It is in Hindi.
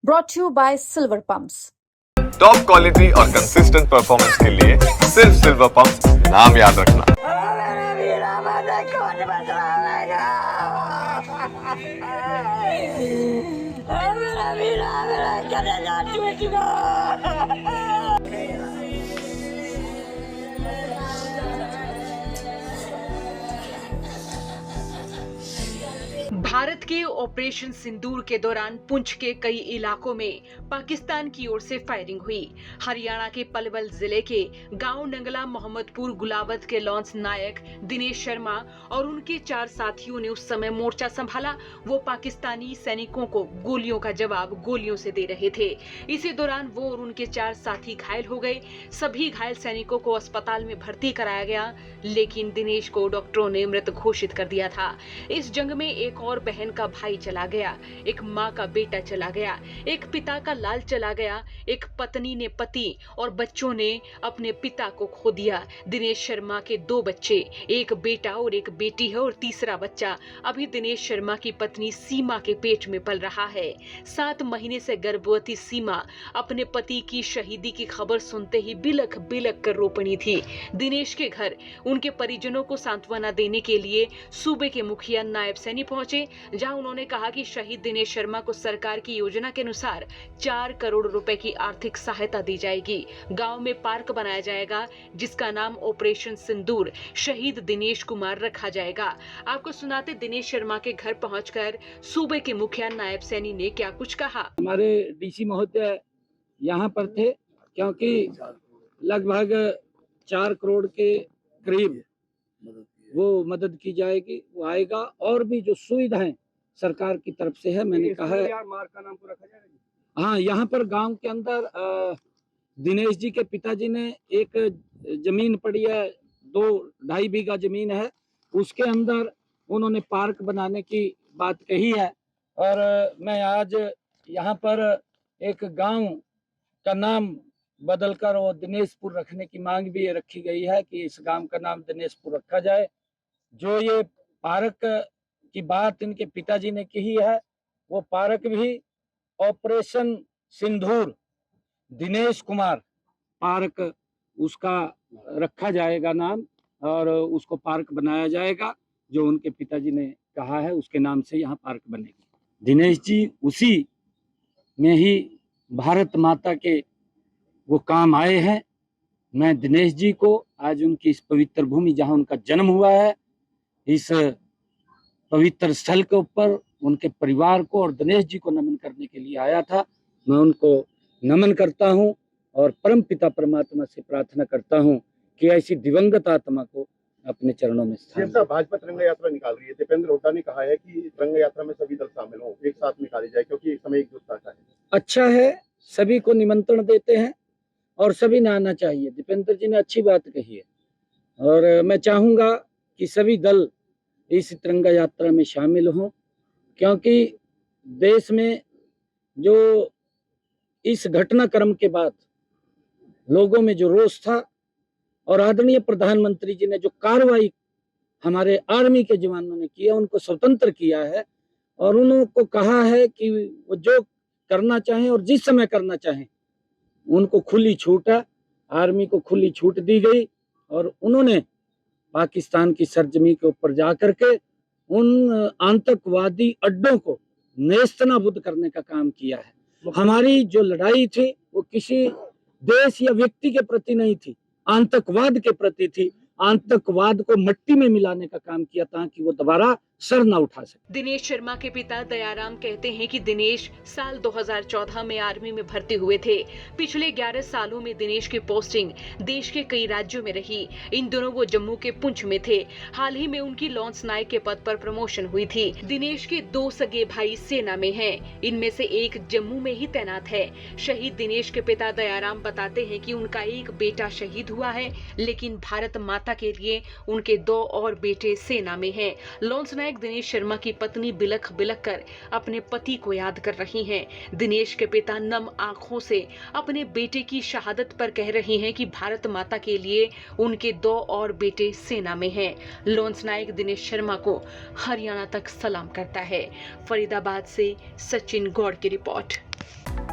brought to you by Silver Pumps. Top quality और कंसिस्टेंट परफॉर्मेंस के लिए सिर्फ सिल्वर पंप नाम याद रखना। भारत के ऑपरेशन सिंदूर के दौरान पुंछ के कई इलाकों में पाकिस्तान की ओर से फायरिंग हुई। हरियाणा के पलवल जिले के गांव नंगला मोहम्मदपुर गुलावत के लॉन्स नायक दिनेश शर्मा और उनके 4 साथियों ने उस समय मोर्चा संभाला। वो पाकिस्तानी सैनिकों को गोलियों का जवाब गोलियों से दे रहे थे। इसी दौरान वो और उनके 4 साथी घायल हो गए। सभी घायल सैनिकों को अस्पताल में भर्ती कराया गया, लेकिन दिनेश को डॉक्टरों ने मृत घोषित कर दिया था। इस जंग में एक और बहन का भाई चला गया, एक माँ का बेटा चला गया, एक पिता का लाल चला गया, एक पत्नी ने पति और बच्चों ने अपने पिता को खो दिया। दिनेश शर्मा के 2 बच्चे, एक बेटा और एक बेटी है और तीसरा बच्चा अभी दिनेश शर्मा की पत्नी सीमा के पेट में पल रहा है। 7 महीने से गर्भवती सीमा अपने पति की शहीदी की खबर सुनते ही बिलख बिलख कर रो पड़ी थी। दिनेश के घर उनके परिजनों को सांत्वना देने के लिए सूबे के मुखिया नायब सैनी पहुंचे, जहां उन्होंने कहा कि शहीद दिनेश शर्मा को सरकार की योजना के अनुसार 4 करोड़ रुपए की आर्थिक सहायता दी जाएगी। गांव में पार्क बनाया जाएगा जिसका नाम ऑपरेशन सिंदूर शहीद दिनेश कुमार रखा जाएगा। आपको सुनाते दिनेश शर्मा के घर पहुंचकर सूबे के मुखिया नायब सैनी ने क्या कुछ कहा। हमारे डीसी महोदय यहाँ पर थे, क्योंकि लगभग 4 करोड़ के करीब वो मदद की जाएगी, वो आएगा। और भी जो सुविधाएं सरकार की तरफ से है, मैंने कहा है मार्ग का नाम पूरा रखा जाएगा। हाँ, यहाँ पर गांव के अंदर दिनेश जी के पिताजी ने एक जमीन पड़ी है, 2-2.5 बीघा जमीन है, उसके अंदर उन्होंने पार्क बनाने की बात कही है। और मैं आज यहाँ पर एक गांव का नाम बदलकर वो दिनेशपुर रखने की मांग भी रखी गई है कि इस गांव का नाम दिनेशपुर रखा जाए। जो ये पार्क की बात इनके पिताजी ने कही है, वो पार्क भी ऑपरेशन सिंदूर दिनेश कुमार पार्क उसका रखा जाएगा नाम, और उसको पार्क बनाया जाएगा। जो उनके पिताजी ने कहा है उसके नाम से यहाँ पार्क बनेगी। दिनेश जी उसी में ही भारत माता के वो काम आए हैं। मैं दिनेश जी को आज उनकी इस पवित्र भूमि जहां उनका जन्म हुआ है, इस पवित्र स्थल के ऊपर उनके परिवार को और दिनेश जी को नमन करने के लिए आया था। मैं उनको नमन करता हूं और परम पिता परमात्मा से प्रार्थना करता हूं कि ऐसी दिवंगत आत्मा को अपने चरणों में स्थान दें। भाजपा तिरंगा यात्रा निकाल रही है। दीपेंद्र हुड्डा ने कहा है कि तिरंगा यात्रा में सभी दल शामिल हों, एक साथ निकाली जाए, क्योंकि इस समय एकजुटता का है। अच्छा है, सभी को निमंत्रण देते हैं और सभी ने आना चाहिए। दीपेंद्र जी ने अच्छी बात कही है और मैं चाहूंगा कि सभी दल इस तिरंगा यात्रा में शामिल हों, क्योंकि देश में जो इस घटनाक्रम के बाद लोगों में जो रोष था और आदरणीय प्रधानमंत्री जी ने जो कार्रवाई हमारे आर्मी के जवानों ने किया, उनको स्वतंत्र किया है और उनको कहा है कि वो जो करना चाहें और जिस समय करना चाहें, उनको खुली छूट है। आर्मी को खुली छूट दी गई और उन्होंने पाकिस्तान की सरजमी के ऊपर जाकर के उन आतंकवादी अड्डों को नेस्तनाबूद करने का काम किया है। हमारी जो लड़ाई थी वो किसी देश या व्यक्ति के प्रति नहीं थी, आतंकवाद के प्रति थी। आतंकवाद को मिट्टी में मिलाने का काम किया ताकि वो दोबारा सर न उठा सके। दिनेश शर्मा के पिता दयाराम कहते हैं कि दिनेश साल 2014 में आर्मी में भर्ती हुए थे। पिछले 11 सालों में दिनेश की पोस्टिंग देश के कई राज्यों में रही। इन दिनों वो जम्मू के पुंछ में थे। हाल ही में उनकी लॉन्स नायक के पद पर प्रमोशन हुई थी। दिनेश के 2 सगे भाई सेना में हैं। इनमें से एक जम्मू में ही तैनात है। शहीद दिनेश के पिता दयाराम बताते हैं कि उनका एक बेटा शहीद हुआ है, लेकिन भारत माता के लिए उनके 2 और बेटे सेना में हैं। लॉन्स नायक दिनेश शर्मा की पत्नी बिलख बिलख कर अपने पति को याद कर रही हैं। दिनेश के पिता नम आंखों से अपने बेटे की शहादत पर कह रही हैं कि भारत माता के लिए उनके 2 और बेटे सेना में हैं। लॉन्स नायक दिनेश शर्मा को हरियाणा तक सलाम करता है। फरीदाबाद से सचिन गौड़ की रिपोर्ट। है।